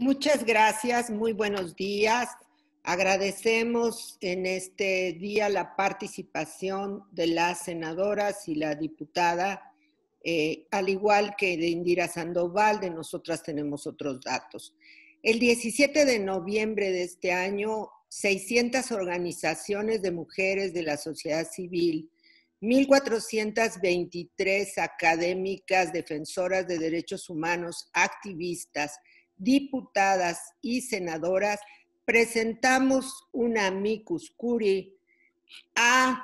Muchas gracias, muy buenos días. Agradecemos en este día la participación de las senadoras y la diputada, al igual que de Indira Sandoval. De nosotras tenemos otros datos. El 17 de noviembre de este año, 600 organizaciones de mujeres de la sociedad civil, 1,423 académicas, defensoras de derechos humanos, activistas, diputadas y senadoras, presentamos una amicus curiae a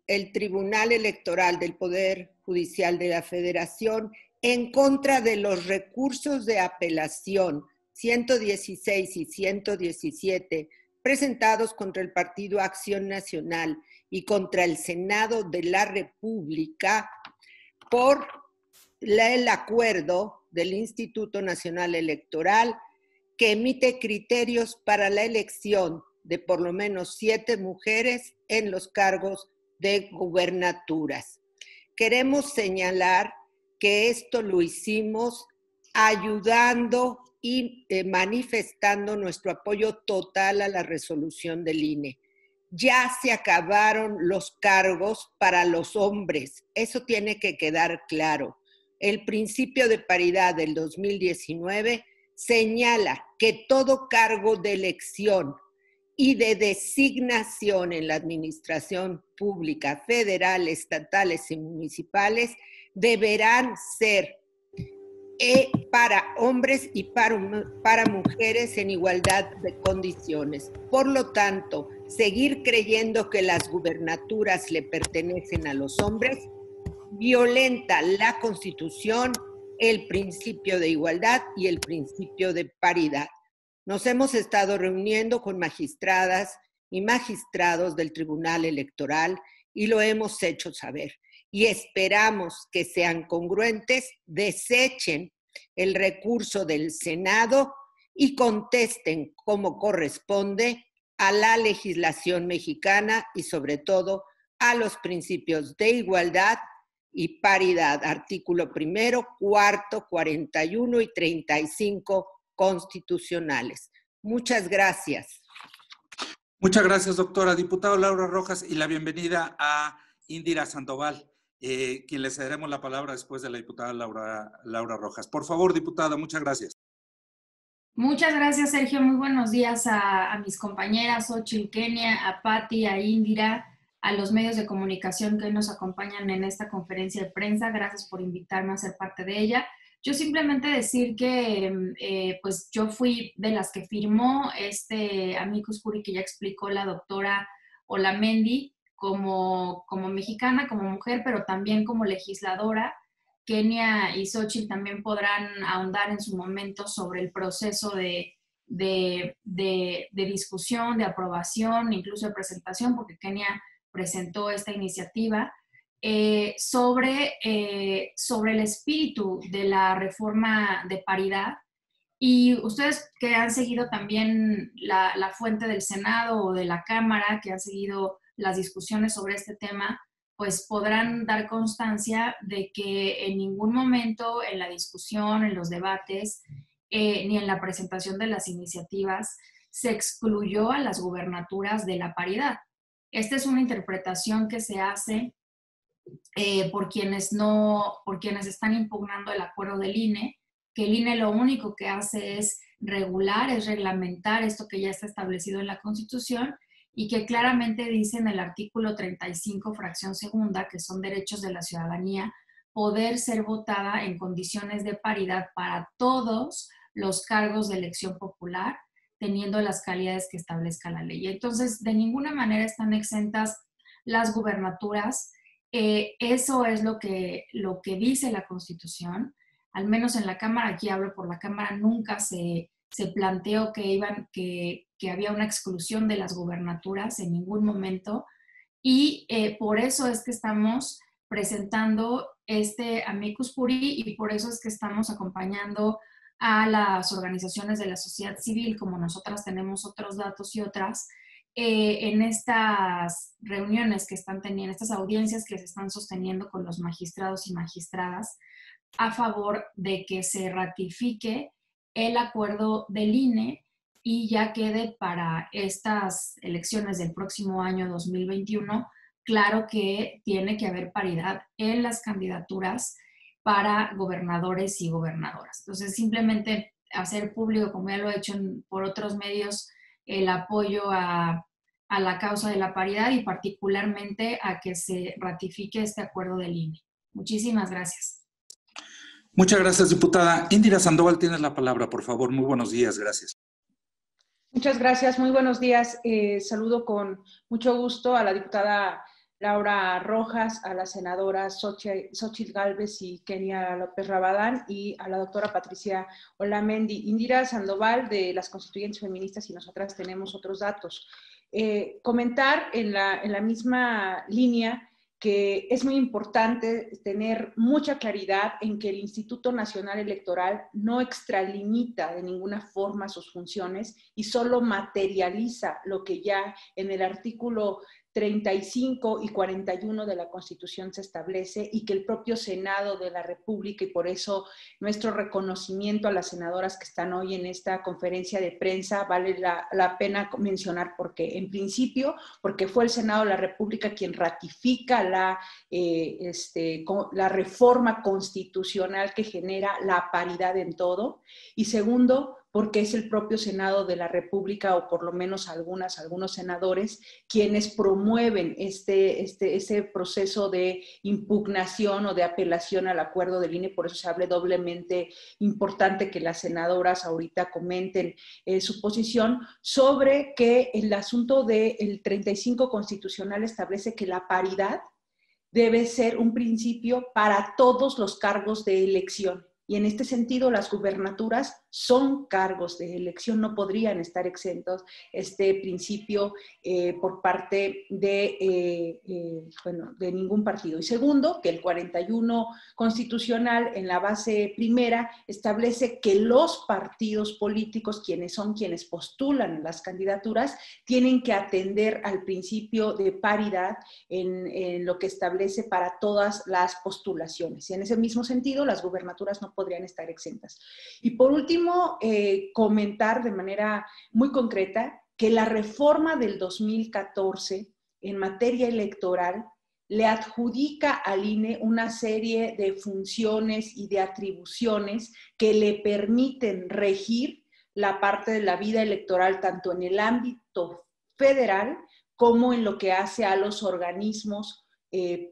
el Tribunal Electoral del Poder Judicial de la Federación en contra de los recursos de apelación 116 y 117 presentados contra el Partido Acción Nacional y contra el Senado de la República por el acuerdo del Instituto Nacional Electoral que emite criterios para la elección de por lo menos 7 mujeres en los cargos de gubernaturas. Queremos señalar que esto lo hicimos ayudando y manifestando nuestro apoyo total a la resolución del INE. Ya se acabaron los cargos para los hombres, eso tiene que quedar claro. El principio de paridad del 2019 señala que todo cargo de elección y de designación en la administración pública, federal, estatales y municipales deberán ser para hombres y para mujeres en igualdad de condiciones. Por lo tanto, seguir creyendo que las gubernaturas le pertenecen a los hombres violenta la Constitución, el principio de igualdad y el principio de paridad. Nos hemos estado reuniendo con magistradas y magistrados del Tribunal Electoral y lo hemos hecho saber. Y esperamos que sean congruentes, desechen el recurso del Senado y contesten como corresponde a la legislación mexicana y sobre todo a los principios de igualdad y paridad, artículo 1º, 4º, 41 y 35 constitucionales. Muchas gracias. Muchas gracias, doctora. Diputado Laura Rojas, y la bienvenida a Indira Sandoval, quien le cederemos la palabra después de la diputada Laura Rojas. Por favor, diputada, muchas gracias. Muchas gracias, Sergio. Muy buenos días a mis compañeras, Xochitl, Kenia, a Patti, a Indira, a los medios de comunicación que hoy nos acompañan en esta conferencia de prensa. Gracias por invitarme a ser parte de ella. Yo simplemente decir que pues yo fui de las que firmó este amicus curiae que ya explicó la doctora Olamendi como mexicana, como mujer, pero también como legisladora. Kenia y Xochitl también podrán ahondar en su momento sobre el proceso de discusión, de aprobación, incluso de presentación, porque Kenia presentó esta iniciativa sobre el espíritu de la reforma de paridad. Y ustedes que han seguido también la fuente del Senado o de la Cámara, que han seguido las discusiones sobre este tema, pues podrán dar constancia de que en ningún momento en la discusión, en los debates, ni en la presentación de las iniciativas, se excluyó a las gubernaturas de la paridad. Esta es una interpretación que se hace por quienes están impugnando el acuerdo del INE, que el INE lo único que hace es regular, es reglamentar esto que ya está establecido en la Constitución y que claramente dice en el artículo 35, fracción segunda, que son derechos de la ciudadanía, poder ser votada en condiciones de paridad para todos los cargos de elección popular, teniendo las calidades que establezca la ley. Entonces, de ninguna manera están exentas las gubernaturas. Eso es lo que dice la Constitución. Al menos en la Cámara, aquí hablo por la Cámara, nunca se planteó que había una exclusión de las gubernaturas en ningún momento. Y por eso es que estamos presentando este amicus curiae y por eso es que estamos acompañando a las organizaciones de la sociedad civil, como nosotras tenemos otros datos y otras, en estas reuniones que están teniendo, estas audiencias que se están sosteniendo con los magistrados y magistradas a favor de que se ratifique el acuerdo del INE y ya quede para estas elecciones del próximo año 2021 claro que tiene que haber paridad en las candidaturas para gobernadores y gobernadoras. Entonces, simplemente hacer público, como ya lo he hecho por otros medios, el apoyo a la causa de la paridad y particularmente a que se ratifique este acuerdo del INE. Muchísimas gracias. Muchas gracias, diputada. Indira Sandoval, tienes la palabra, por favor. Muy buenos días, gracias. Muchas gracias, muy buenos días. Saludo con mucho gusto a la diputada Laura Rojas, a las senadoras Xóchitl Gálvez y Kenia López Rabadán y a la doctora Patricia Olamendi. Indira Sandoval, de las Constituyentes Feministas, y nosotras tenemos otros datos. Comentar en la misma línea que es muy importante tener mucha claridad en que el Instituto Nacional Electoral no extralimita de ninguna forma sus funciones y solo materializa lo que ya en el artículo 35 y 41 de la Constitución se establece y que el propio Senado de la República, y por eso nuestro reconocimiento a las senadoras que están hoy en esta conferencia de prensa, vale la pena mencionar porque, en principio, porque fue el Senado de la República quien ratifica la reforma constitucional que genera la paridad en todo, y segundo, porque es el propio Senado de la República, o por lo menos algunos senadores, quienes promueven ese proceso de impugnación o de apelación al acuerdo del INE. Por eso se habla doblemente importante que las senadoras ahorita comenten su posición sobre que el asunto del 35 constitucional establece que la paridad debe ser un principio para todos los cargos de elección. Y en este sentido, las gubernaturas son cargos de elección, no podrían estar exentos este principio por parte de ningún partido. Y segundo, que el 41 constitucional en la base primera establece que los partidos políticos, quienes postulan las candidaturas, tienen que atender al principio de paridad en lo que establece para todas las postulaciones. Y en ese mismo sentido, las gubernaturas no podrían estar exentas. Y por último, comentar de manera muy concreta que la reforma del 2014 en materia electoral le adjudica al INE una serie de funciones y de atribuciones que le permiten regir la parte de la vida electoral tanto en el ámbito federal como en lo que hace a los organismos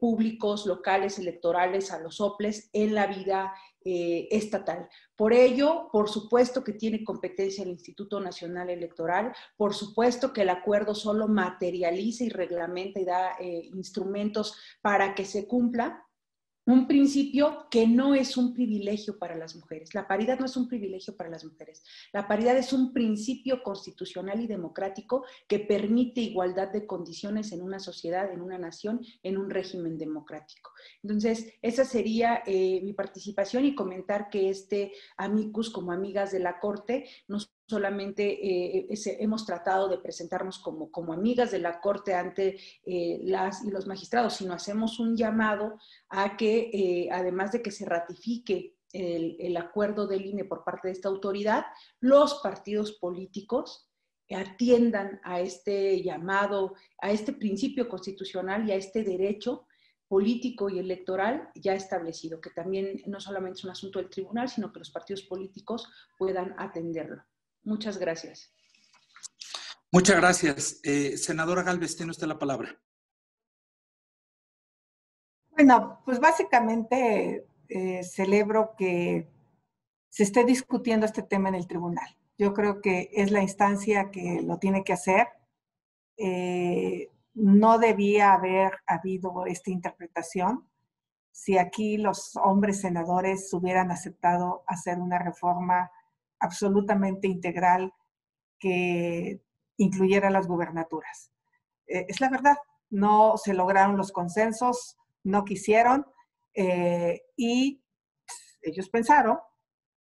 públicos, locales, electorales, a los OPLES en la vida estatal. Por ello, por supuesto que tiene competencia el Instituto Nacional Electoral, por supuesto que el acuerdo solo materializa y reglamenta y da instrumentos para que se cumpla. Un principio que no es un privilegio para las mujeres. La paridad no es un privilegio para las mujeres. La paridad es un principio constitucional y democrático que permite igualdad de condiciones en una sociedad, en una nación, en un régimen democrático. Entonces, esa sería mi participación, y comentar que amicus, como amigas de la Corte, nos solamente hemos tratado de presentarnos como amigas de la Corte ante las y los magistrados, sino hacemos un llamado a que, además de que se ratifique el acuerdo del INE por parte de esta autoridad, los partidos políticos atiendan a este llamado, a este principio constitucional y a este derecho político y electoral ya establecido, que también no solamente es un asunto del tribunal, sino que los partidos políticos puedan atenderlo. Muchas gracias. Muchas gracias. Senadora Gálvez, tiene usted la palabra. Bueno, pues básicamente celebro que se esté discutiendo este tema en el tribunal. Yo creo que es la instancia que lo tiene que hacer. No debía haber habido esta interpretación. Si aquí los hombres senadores hubieran aceptado hacer una reforma absolutamente integral que incluyera las gubernaturas. Es la verdad, no se lograron los consensos, no quisieron, y ellos pensaron,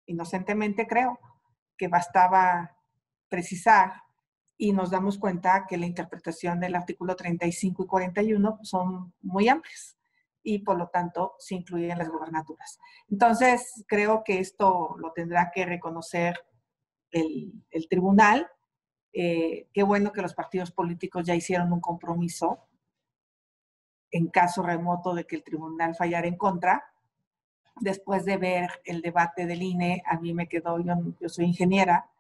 inocentemente creo, que bastaba precisar, y nos damos cuenta que la interpretación del artículo 35 y 41 son muy amplias. y por lo tanto se incluyen las gubernaturas. Entonces, creo que esto lo tendrá que reconocer el tribunal. Qué bueno que los partidos políticos ya hicieron un compromiso en caso remoto de que el tribunal fallara en contra. Después de ver el debate del INE, a mí me quedó, yo soy ingeniera,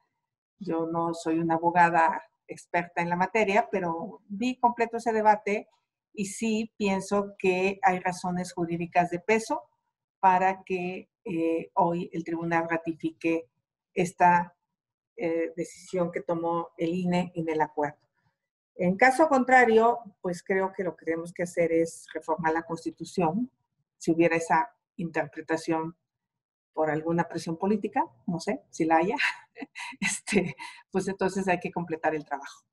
yo no soy una abogada experta en la materia, pero vi completo ese debate y sí pienso que hay razones jurídicas de peso para que hoy el tribunal ratifique esta decisión que tomó el INE en el acuerdo. En caso contrario, pues creo que lo que tenemos que hacer es reformar la Constitución, si hubiera esa interpretación por alguna presión política, no sé si la haya, pues entonces hay que completar el trabajo.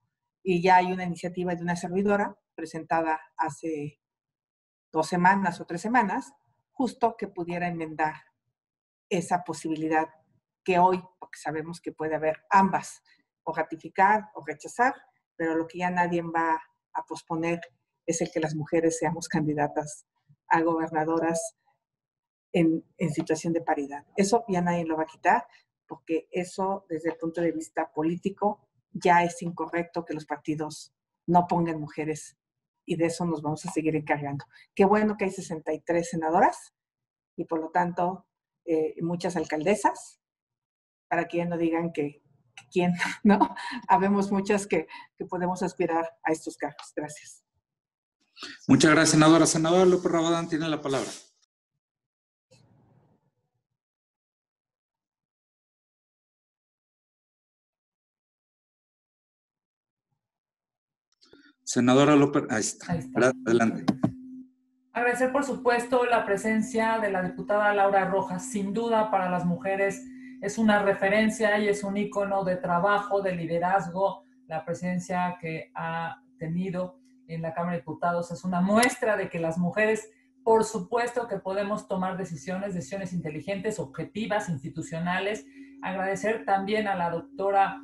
Y ya hay una iniciativa de una servidora presentada hace 2 semanas o 3 semanas, justo que pudiera enmendar esa posibilidad que hoy, porque sabemos que puede haber ambas, o ratificar o rechazar, pero lo que ya nadie va a posponer es el que las mujeres seamos candidatas a gobernadoras en situación de paridad. Eso ya nadie lo va a quitar, porque eso, desde el punto de vista político, ya es incorrecto que los partidos no pongan mujeres, y de eso nos vamos a seguir encargando. Qué bueno que hay 63 senadoras y por lo tanto muchas alcaldesas, para que ya no digan que quién, ¿no? Habemos muchas que podemos aspirar a estos cargos. Gracias. Muchas gracias, senadora. Senadora López Rabadán tiene la palabra. Senadora López, ahí está. Adelante. Agradecer, por supuesto, la presencia de la diputada Laura Rojas. Sin duda, para las mujeres es una referencia y es un ícono de trabajo, de liderazgo. La presencia que ha tenido en la Cámara de Diputados es una muestra de que las mujeres, por supuesto, que podemos tomar decisiones inteligentes, objetivas, institucionales. Agradecer también a la doctora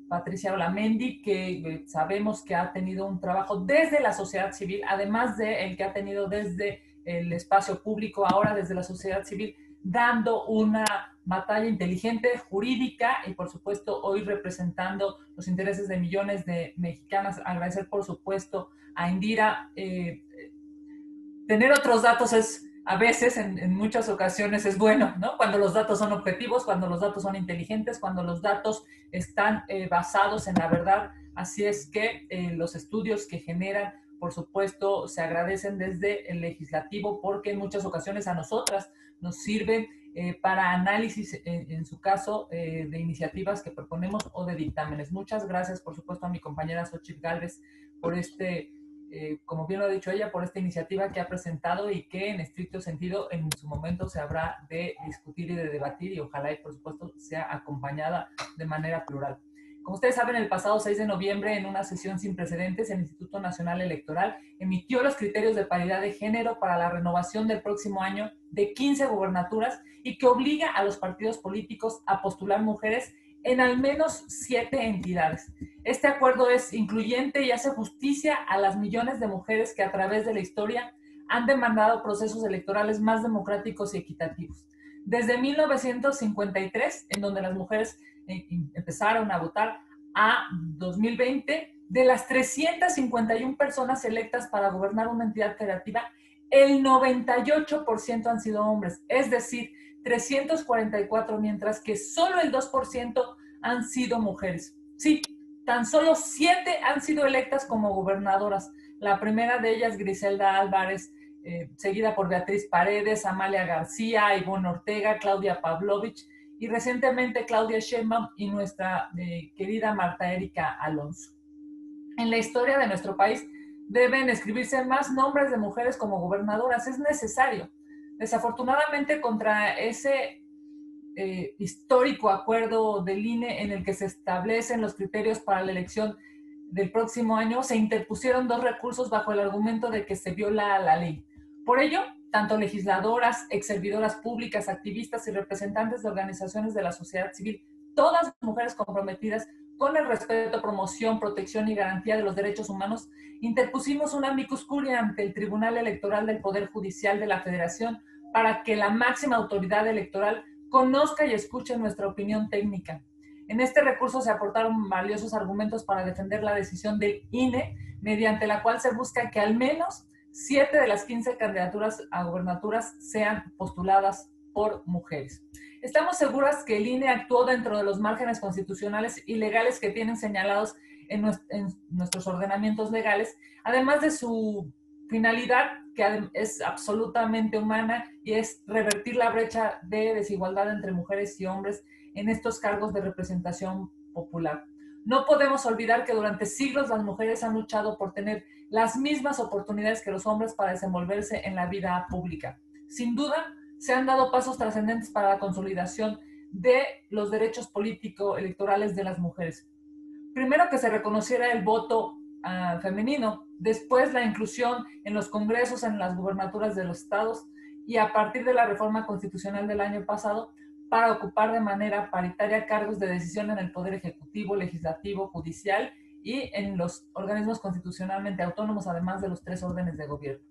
Patricia Olamendi, que sabemos que ha tenido un trabajo desde la sociedad civil, además de el que ha tenido desde el espacio público, ahora desde la sociedad civil, dando una batalla inteligente, jurídica, y por supuesto hoy representando los intereses de millones de mexicanas. Agradecer, por supuesto, a Indira. Tener otros datos es, a veces, en muchas ocasiones es bueno, ¿no? Cuando los datos son objetivos, cuando los datos son inteligentes, cuando los datos están basados en la verdad. Así es que los estudios que generan, por supuesto, se agradecen desde el legislativo, porque en muchas ocasiones a nosotras nos sirven para análisis, en su caso, de iniciativas que proponemos o de dictámenes. Muchas gracias, por supuesto, a mi compañera Xochitl Gálvez por como bien lo ha dicho ella, por esta iniciativa que ha presentado y que en estricto sentido en su momento se habrá de discutir y de debatir, y ojalá y por supuesto sea acompañada de manera plural. Como ustedes saben, el pasado 6 de noviembre, en una sesión sin precedentes, el Instituto Nacional Electoral emitió los criterios de paridad de género para la renovación del próximo año de 15 gubernaturas, y que obliga a los partidos políticos a postular mujeres en al menos 7 entidades. Este acuerdo es incluyente y hace justicia a las millones de mujeres que a través de la historia han demandado procesos electorales más democráticos y equitativos. Desde 1953, en donde las mujeres empezaron a votar, a 2020, de las 351 personas electas para gobernar una entidad federativa, el 98% han sido hombres, es decir, 344, mientras que solo el 2% han sido mujeres. Sí, tan solo 7 han sido electas como gobernadoras. La primera de ellas, Griselda Álvarez, seguida por Beatriz Paredes, Amalia García, Ivonne Ortega, Claudia Pavlovich, y recientemente Claudia Sheinbaum y nuestra querida Marta Erika Alonso. En la historia de nuestro país deben escribirse más nombres de mujeres como gobernadoras. Es necesario. Desafortunadamente, contra ese histórico acuerdo del INE en el que se establecen los criterios para la elección del próximo año, se interpusieron 2 recursos bajo el argumento de que se viola la ley. Por ello, tanto legisladoras, exservidoras públicas, activistas y representantes de organizaciones de la sociedad civil, todas mujeres comprometidas con el respeto, promoción, protección y garantía de los derechos humanos, interpusimos una amicus curiae ante el Tribunal Electoral del Poder Judicial de la Federación para que la máxima autoridad electoral conozca y escuche nuestra opinión técnica. En este recurso se aportaron valiosos argumentos para defender la decisión del INE, mediante la cual se busca que al menos 7 de las 15 candidaturas a gubernaturas sean postuladas por mujeres. Estamos seguras que el INE actuó dentro de los márgenes constitucionales y legales que tienen señalados en nuestros ordenamientos legales, además de su finalidad, que es absolutamente humana, y es revertir la brecha de desigualdad entre mujeres y hombres en estos cargos de representación popular. No podemos olvidar que durante siglos las mujeres han luchado por tener las mismas oportunidades que los hombres para desenvolverse en la vida pública. Sin duda, se han dado pasos trascendentes para la consolidación de los derechos político-electorales de las mujeres. Primero, que se reconociera el voto femenino, después la inclusión en los congresos, en las gubernaturas de los estados, y a partir de la reforma constitucional del año pasado, para ocupar de manera paritaria cargos de decisión en el Poder Ejecutivo, Legislativo, Judicial y en los organismos constitucionalmente autónomos, además de los 3 órdenes de gobierno.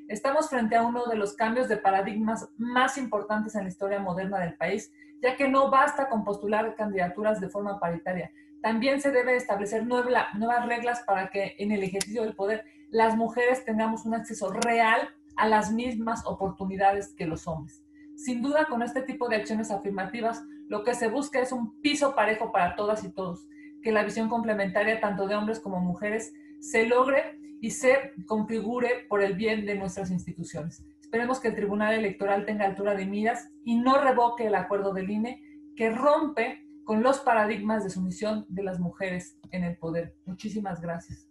Estamos frente a uno de los cambios de paradigmas más importantes en la historia moderna del país, ya que no basta con postular candidaturas de forma paritaria. También se debe establecer nuevas reglas para que en el ejercicio del poder las mujeres tengamos un acceso real a las mismas oportunidades que los hombres. Sin duda, con este tipo de acciones afirmativas, lo que se busca es un piso parejo para todas y todos, que la visión complementaria tanto de hombres como mujeres se logre y se configure por el bien de nuestras instituciones. Esperemos que el Tribunal Electoral tenga altura de miras y no revoque el acuerdo del INE, que rompe con los paradigmas de sumisión de las mujeres en el poder. Muchísimas gracias.